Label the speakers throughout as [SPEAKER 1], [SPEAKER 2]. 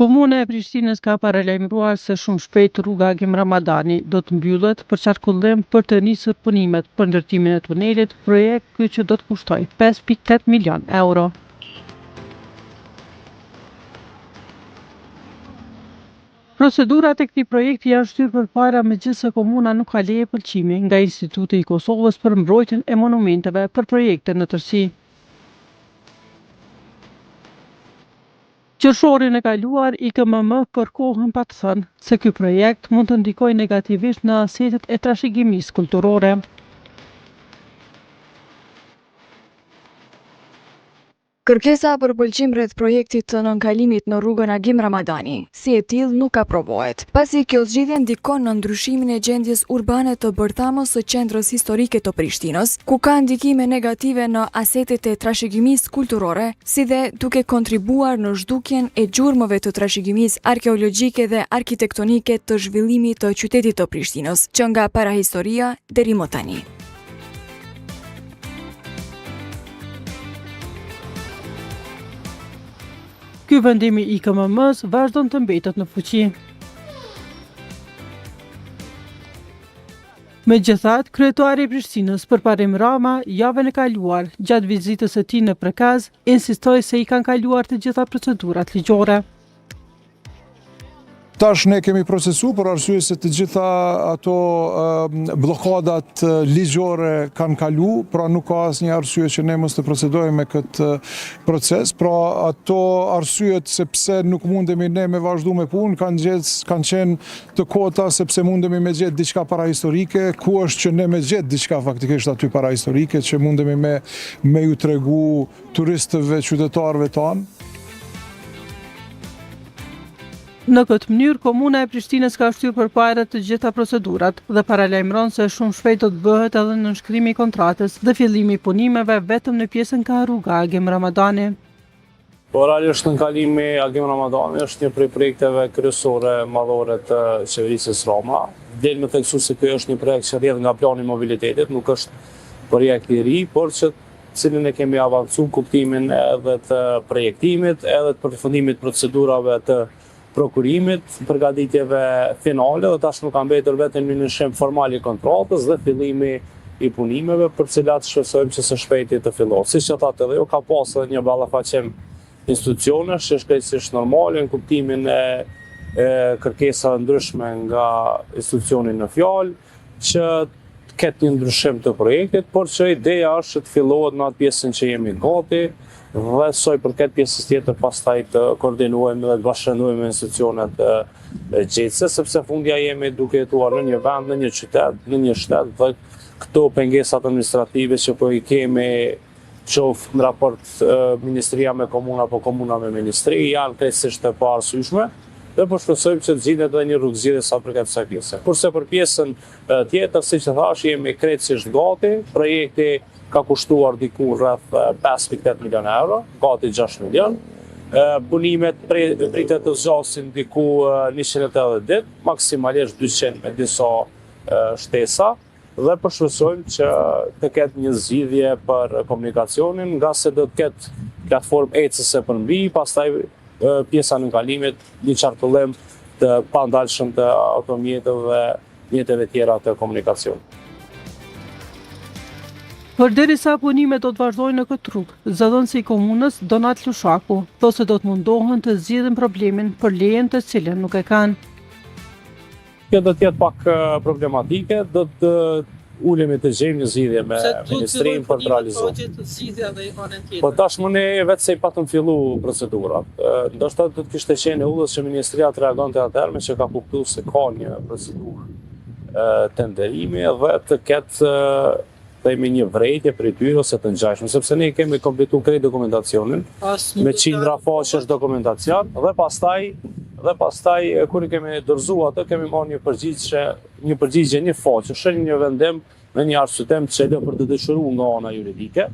[SPEAKER 1] Komuna e Prishtinës ka paralajmëruar se shumë shpejt rruga Agim Ramadani do të mbyllet për qarkullim për të nisur punimet për ndërtimin e tunelit, projekt ky që do të kushtoj 5.8 milion euro. Procedurat e këtij projekti janë shtyrë përpara megjithëse komuna nuk ka leje pëlqimi nga Instituti i Kosovës për mbrojtjen e monumenteve për projekte në tërësi. Qershorin e kaluar IKMM kërkohen pa të thënë se ky projekt mund të ndikojë negativisht në asetet e trashëgimisë kulturore.
[SPEAKER 2] Kërkesa për pëlqim rreth projektit të nënkalimit në rrugën Agim Ramadani, si e tillë nuk aprovohet, pasi kjo zgjidhje ndikon në ndryshimin e gjendjes urbane të bërthamës së qendrës historike të Prishtinës, ku ka ndikime negative në asetet e trashëgimisë kulturore, si dhe duke kontribuar në zhdukjen e gjurmëve të trashëgimisë arkeologjike dhe arkitektonike të zhvillimit të qytetit të Prishtinës, që nga parahistoria deri më tani.
[SPEAKER 1] Ky vendimi i IKMM-s vazhdon të mbetet në fuqi. Megjithatë, kryetari i Prishtinës Përparim Rama, javën e kaluar, gjatë vizitës së tij në Prekaz, insistoi se i kanë kaluar të gjitha procedurat ligjore.
[SPEAKER 3] Tash ne kemi procesu për arsye se të gjitha ato blokadat ligjore kanë kalu, pra nuk ka asnjë arsye që ne mos të procedojmë me këtë proces, pra ato arsyet sepse nuk mundemi ne me vazhdu me punë kanë qenë të kota sepse mundemi me gjetë diçka parahistorike, ku është që ne me gjetë diçka faktikisht aty parahistorike që mundemi me ju tregu turistëve, qytetarëve tanë.
[SPEAKER 1] Në këtë mënyrë, Komuna e Prishtinës ka shtyrë përpara të gjitha procedurat dhe paralajmëron se shumë shpejt do të bëhet edhe nënshkrimi i kontratës dhe fillimi i punimeve vetëm në pjesën ka rruga Agim Ramadani.
[SPEAKER 4] Realisht nënkalimi Agim Ramadani është një prej projekteve kryesore madhore të qeverisës Rama. Del me theksu se ky është një projekt që rrjedh nga plani i mobilitetit, nuk është projekt i ri, por që cilin e kemi avancuar kuptimin edhe të projektimit, edhe të përfundimit procedurave të prokurimit, përgatitjeve finale dhe tash nuk ka mbetur vetëm një nështrim formal i kontratës dhe fillimi i punimeve për cilat shpresojmë që së shpejti të fillohet. Siç që thatë edhe ka pas edhe një ballafaqim institucionesh që është krejtësisht normale në kuptimin e kërkesave ndryshme nga institucioni në fjalë që ketë një ndryshim të projektit, por që ideja është që të fillohet në atë pjesën që jemi gati dhe soj për këtë pjesës tjetër pastaj të koordinuojmë dhe të bashkëpunojmë me institucionet gjetse, sepse fundja jemi duke jetuar në një vend, në një qytet, në një shtet dhe këto pengesat administrative që po i kemi qoftë në raport ministria me komuna apo komuna me ministri janë krejtësisht të paarsyeshme dhe po shpresojmë që të zgjidhet edhe një rrugëzgjidhje sa përket kësaj pjese. Kurse për pjesën tjetër, siç e thash, jemi krejtësisht gati. Projekti ka kushtuar diku rreth 5.8 milion euro, gati 6 milion. Punimet pritet të zgjasin diku 180 ditë, maksimalisht 200 me disa shtesa dhe po shpresojmë që të ketë një zgjidhje për komunikacionin, nga se do të ketë platformë ecëse për mbi, pastaj pjesa në nënkalimit, një qarkullim të pandalshëm të automjeteve dhe mjeteve tjera të komunikacionit.
[SPEAKER 1] Përderisa punimet do të vazhdojnë në këtë rrugë, zëdhënësi i komunës Donat Lushaku thosë se do të mundohen të zgjidhin problemin për lejen të cilën nuk e kanë.
[SPEAKER 4] Kjo do të jetë pak problematike, do të ulemi të gjejmë një zgjidhje me ministrinë për të realizuar. Po tashmë ne vetë se i patëm fillu procedurat. Ndoshta do të kishte qenë ullës që ministria të reagonte atëherë që ka kuptuar se ka një procedurë tenderimi dhe të ketë themi një vrejtje për i tyre ose të ngjashme, sepse ne kemi kompletuar krejt dokumentacionin me qindra faqesh dokumentacion dhe pastaj kur i kemi dorëzuar atë kemi marrë një përgjigje një faqe, një vendim me një arsyetim të çelë për të dëshiruar nga ana juridike.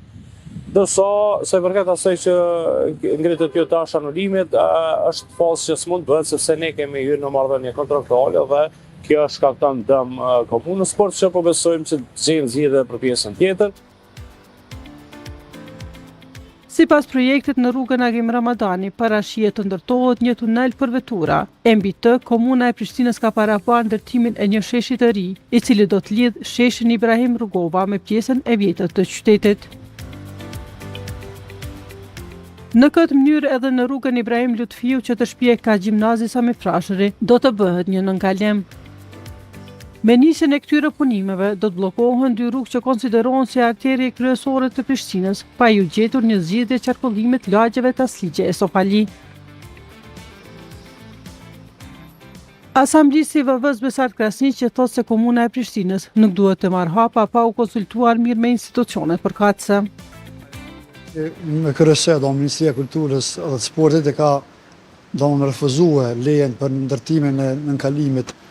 [SPEAKER 4] Dorso sa i përket asaj që ngritet kjo tash anulimit, është falë që s'mund bëhet sepse ne kemi hyrë në marrëdhënie kontraktuale dhe kjo shkakton dëm komunës, por që po besojmë që gjejmë zgjidhje për pjesën tjetër.
[SPEAKER 1] Sipas projektit në rrugën Agim Ramadani, parashihet të ndërtohet një tunel për vetura. E mbi të, komuna e Prishtinës ka paraparë ndërtimin e një sheshi të ri, i cili do të lidh sheshin Ibrahim Rugova me pjesën e vjetër të qytetit. Në këtë mënyrë edhe në rrugën Ibrahim Lutfiu që të shpije ka gjimnazi Sami Frashëri, do të bëhet një nënkalem. Me nisjen e këtyre punimeve, do të bllokohen dy rrugë që konsiderohen si arterje kryesore të Prishtinës, pa ju gjetur një zgjidhje qarkullimit lagjeve Tasligje e Sofali. Asamblisi VV-s Besart Krasniq që thotë se komuna e Prishtinës nuk duhet të marrë hapa pa u konsultuar mirë me institucionet përkatëse.
[SPEAKER 5] Me kryese do Ministria e Kulturës dhe të Sportit e ka refuzuar lejen për ndërtimin e nënkalimit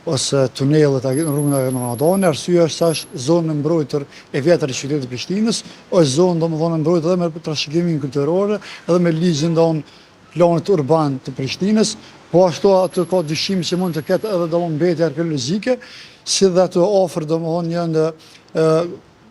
[SPEAKER 5] ose tunelet në rrugën e Ramadani. Arsyeja është se është zonë mbrojtër e vjetër e qytetit të Prishtinës, është zonë domethënë mbrojtër edhe me trashëgiminë kulturore, edhe me ligjin planit urban të Prishtinës, po ashtu aty ka dyshim që mund të ketë edhe mbetje arkeologjike, si dhe aty afër domethënë një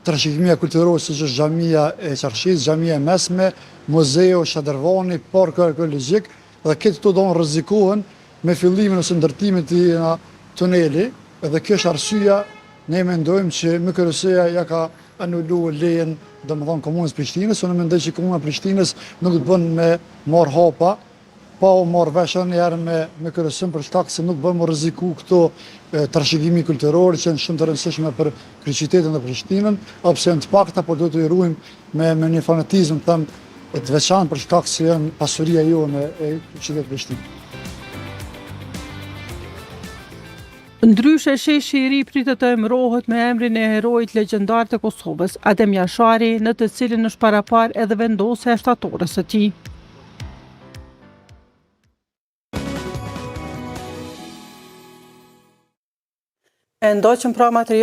[SPEAKER 5] trashëgimia kulturore siç është xhamia e Çarshis, xhamia e Mesme, muzeu Shadërvani, parku arkeologjik, dhe këto rrezikohen me fillimin ose ndërtimin të tuneli, edhe kjo është arsyeja ne mendojmë që MKRS-ja ja ka anuluar lejen domethënë komunës Prishtinës, unë mendoj që komuna Prishtinës nuk të bën me marr hapa, pa u marrë vesh një herë me MKRS-n për shkak se nuk bën më rreziku këto trashëgimi kulturor që janë shumë të rëndësishme për kryeqytetin e Prishtinën, ose në të pakta po duhet të ruajmë me një fanatizëm të veçantë për shkak se janë pasuria jonë e qytetit të Prishtinës.
[SPEAKER 1] Ndryshe, sheshi i ri pritet të emërohet me emrin e herojit legjendar të Kosovës, Adem Jashari, në të cilin është parapar edhe vendosja e shtatores së tij. E ndoqëm pra material